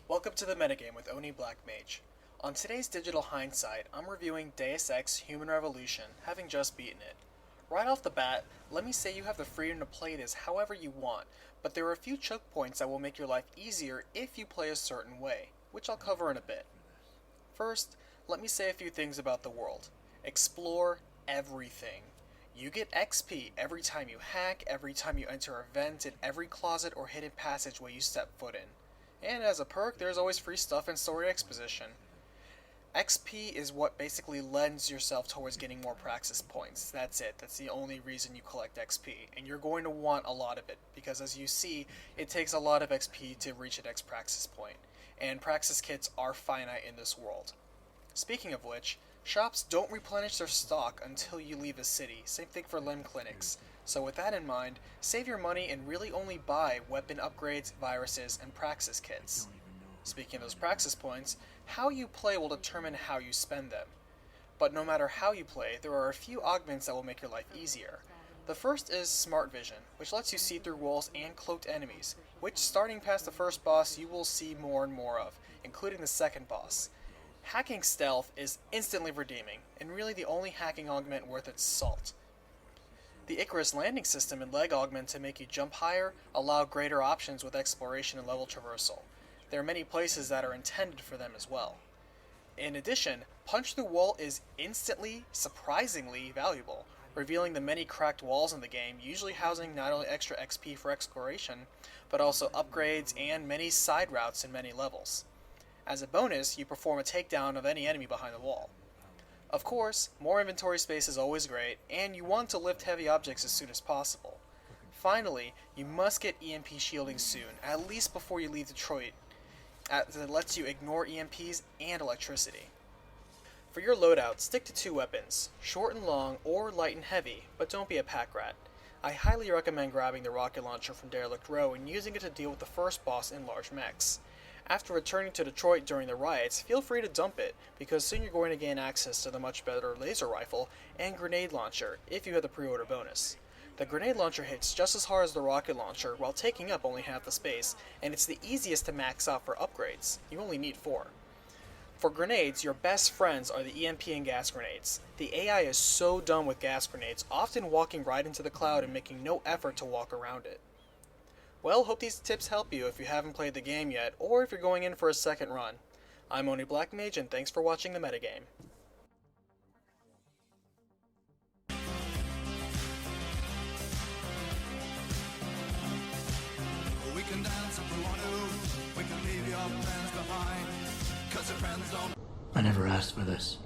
Welcome to the MetaGame with Oni Black Mage. On today's Digital Hindsight, I'm reviewing Deus Ex Human Revolution, having just beaten it. Right off the bat, let me say you have the freedom to play this however you want, but there are a few choke points that will make your life easier if you play a certain way, which I'll cover in a bit. First, let me say a few things about the world. Explore everything. You get XP every time you hack, every time you enter a vent, in every closet or hidden passageway you step foot in. And as a perk, there's always free stuff and story exposition. XP is what basically lends yourself towards getting more praxis points. That's it. That's the only reason you collect XP. And you're going to want a lot of it, because as you see, it takes a lot of XP to reach an X praxis point. And praxis kits are finite in this world. Speaking of which, shops don't replenish their stock until you leave a city. Same thing for limb clinics. So with that in mind, save your money and really only buy weapon upgrades, viruses, and praxis kits. Speaking of those praxis points, how you play will determine how you spend them. But no matter how you play, there are a few augments that will make your life easier. The first is Smart Vision, which lets you see through walls and cloaked enemies, which starting past the first boss you will see more and more of, including the second boss. Hacking Stealth is instantly redeeming, and really the only hacking augment worth its salt. The Icarus landing system and leg augment to make you jump higher allow greater options with exploration and level traversal. There are many places that are intended for them as well. In addition, Punch Through Wall is instantly, surprisingly valuable, revealing the many cracked walls in the game, usually housing not only extra XP for exploration, but also upgrades and many side routes in many levels. As a bonus, you perform a takedown of any enemy behind the wall. Of course, more inventory space is always great, and you want to lift heavy objects as soon as possible. Finally, you must get EMP shielding soon, at least before you leave Detroit, as it lets you ignore EMPs and electricity. For your loadout, stick to two weapons, short and long or light and heavy, but don't be a pack rat. I highly recommend grabbing the rocket launcher from Derelict Row and using it to deal with the first boss in large mechs. After returning to Detroit during the riots, feel free to dump it, because soon you're going to gain access to the much better laser rifle and grenade launcher if you have the pre-order bonus. The grenade launcher hits just as hard as the rocket launcher while taking up only half the space, and it's the easiest to max out for upgrades. You only need 4. For grenades, your best friends are the EMP and gas grenades. The AI is so dumb with gas grenades, often walking right into the cloud and making no effort to walk around it. Well, hope these tips help you if you haven't played the game yet, or if you're going in for a second run. I'm Oni Black Mage, and thanks for watching the MetaGame. We can dance if we want to. We can leave your friends behind. 'Cause your friends don't. I never asked for this.